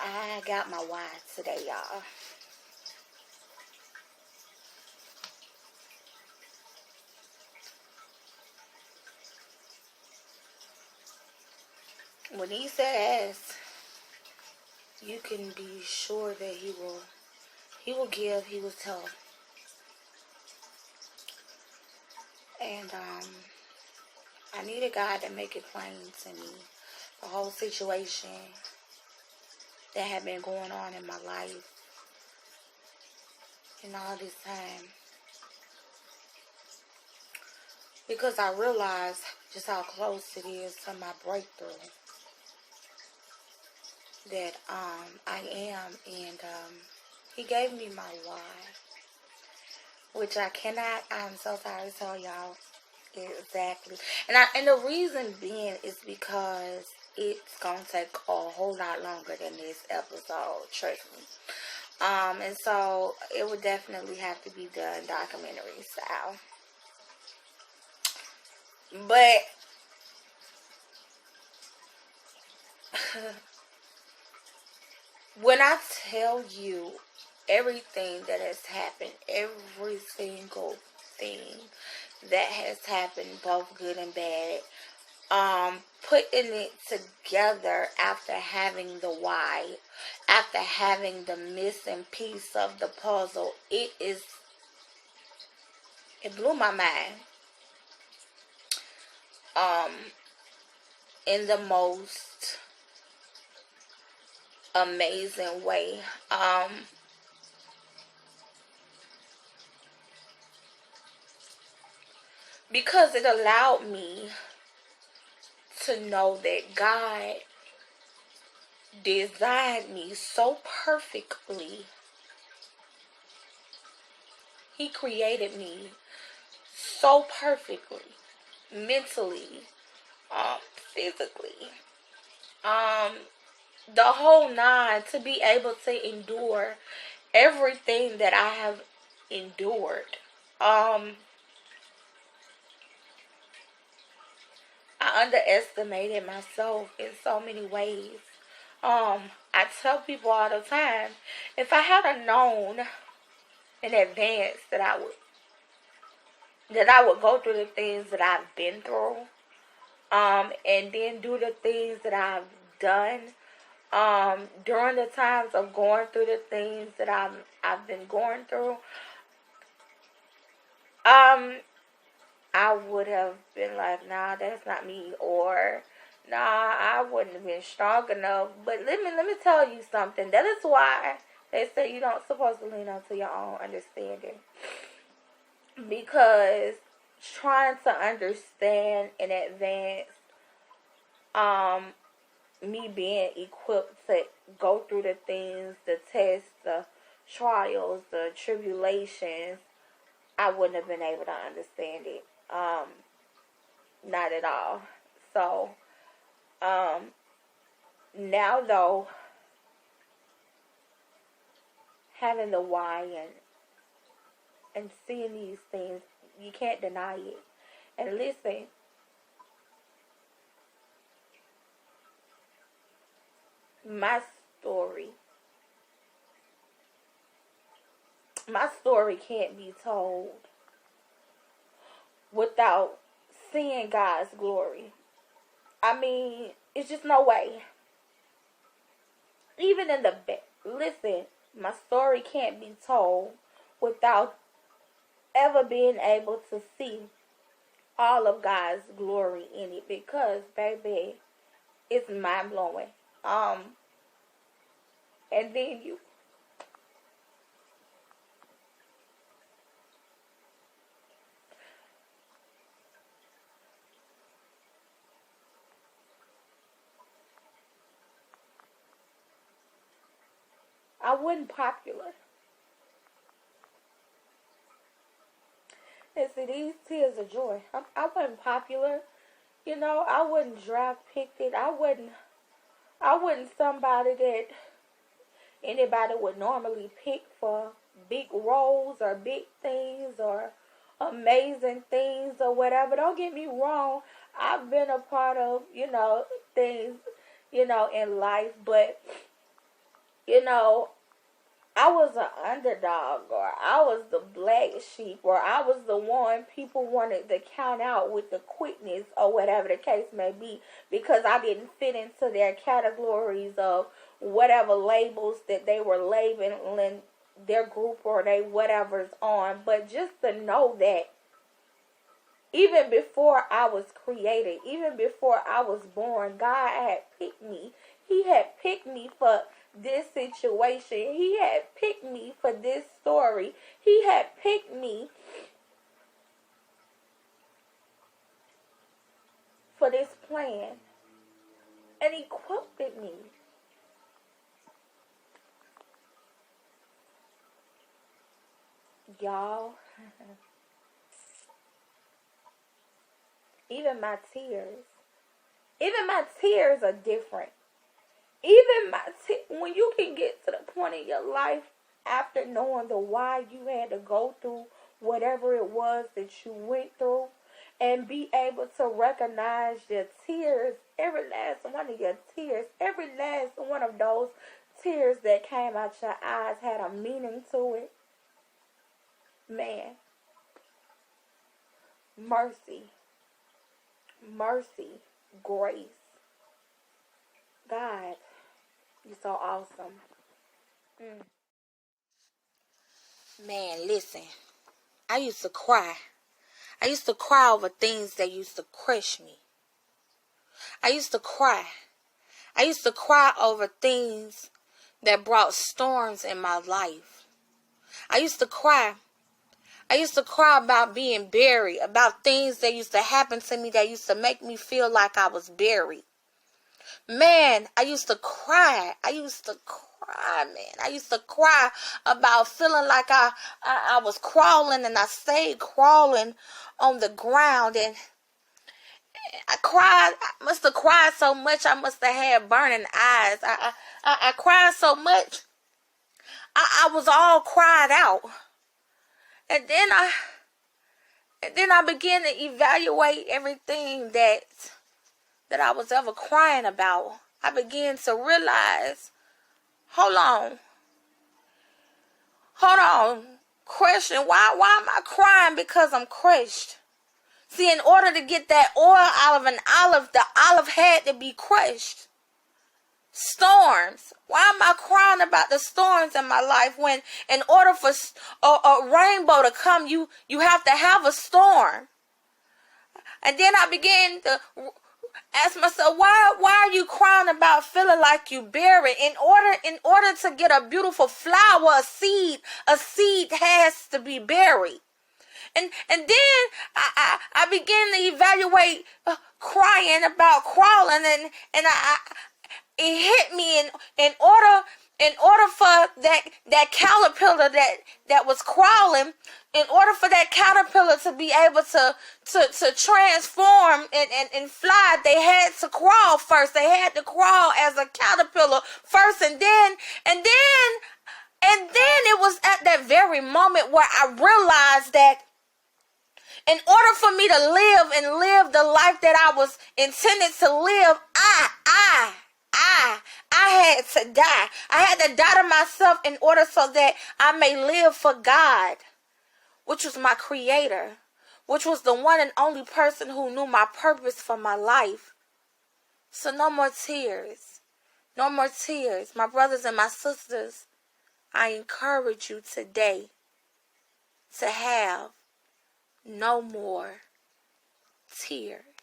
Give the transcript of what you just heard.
I got my why today, y'all. When he says, you can be sure that he will give, he will tell. And I needed God to make it plain to me. The whole situation that had been going on in my life and all this time. Because I realized just how close it is to my breakthrough that I am. And he gave me my why, which I'm so sorry to tell y'all exactly. And the reason being is because it's going to take a whole lot longer than this episode, trust me. And so it would definitely have to be done documentary style. But when I tell you everything that has happened, every single thing that has happened, both good and bad, putting it together after having the why, after having the missing piece of the puzzle, it blew my mind. In the most amazing way. Because it allowed me to know that God designed me so perfectly. He created me so perfectly, mentally, physically, the whole nine, to be able to endure everything that I have endured. I underestimated myself in so many ways. I tell people all the time, if I had known in advance that I would go through the things that I've been through, and then do the things that I've done, during the times of going through the things that I've been going through, I would have been like, nah, that's not me, or nah, I wouldn't have been strong enough. But let me tell you something. That is why they say you don't supposed to lean onto your own understanding, because trying to understand in advance, me being equipped to go through the things, the tests, the trials, the tribulations, I wouldn't have been able to understand it. Not at all. So, now though, having the why and seeing these things, you can't deny it. And listen, my story can't be told without seeing God's glory. I mean, it's just no way. Even in the listen, my story can't be told without ever being able to see all of God's glory in it, because baby, it's mind blowing. And then I wasn't popular. And see, these tears of joy, I wasn't popular. You know, I wasn't draft picked. I wasn't somebody that anybody would normally pick for big roles or big things or amazing things or whatever. Don't get me wrong. I've been a part of, things, in life, but You know, I was an underdog, or I was the black sheep, or I was the one people wanted to count out with the quickness, or whatever the case may be, because I didn't fit into their categories of whatever labels that they were labeling their group or they whatever's on. But just to know that even before I was created, even before I was born, God had picked me. He had picked me for this situation. He had picked me for this story. He had picked me for this plan and equipped me. Y'all, even my tears are different. Even when you can get to the point in your life after knowing the why you had to go through whatever it was that you went through, and be able to recognize your tears, every last one of your tears, every last one of those tears that came out your eyes had a meaning to it. Man, mercy, grace. God, you're so awesome. Man, listen, I used to cry. I used to cry over things that used to crush me. I used to cry. I used to cry over things that brought storms in my life. I used to cry. I used to cry about being buried, about things that used to happen to me that used to make me feel like I was buried. Man, I used to cry. I used to cry about feeling like I was crawling, and I stayed crawling on the ground, and I cried. I must have cried so much. I must have had burning eyes. I cried so much. I was all cried out. And then I began to evaluate everything that I was ever crying about. I began to realize, hold on, question, why am I crying? Because I'm crushed. See, in order to get that oil out of an olive, the olive had to be crushed. Storms. Why am I crying about the storms in my life when in order for a rainbow to come, you have to have a storm? And then I began to ask myself, why are you crying about feeling like you buried? In order to get a beautiful flower, a seed has to be buried. And then I began to evaluate crying about crawling, and it hit me in order for that caterpillar that was crawling, in order for that caterpillar to be able to transform and fly, they had to crawl first. They had to crawl as a caterpillar first, and then it was at that very moment where I realized that in order for me to live the life that I was intended to live, I had to die. I had to die to myself in order so that I may live for God, which was my creator, which was the one and only person who knew my purpose for my life. So no more tears. No more tears. My brothers and my sisters, I encourage you today to have no more tears.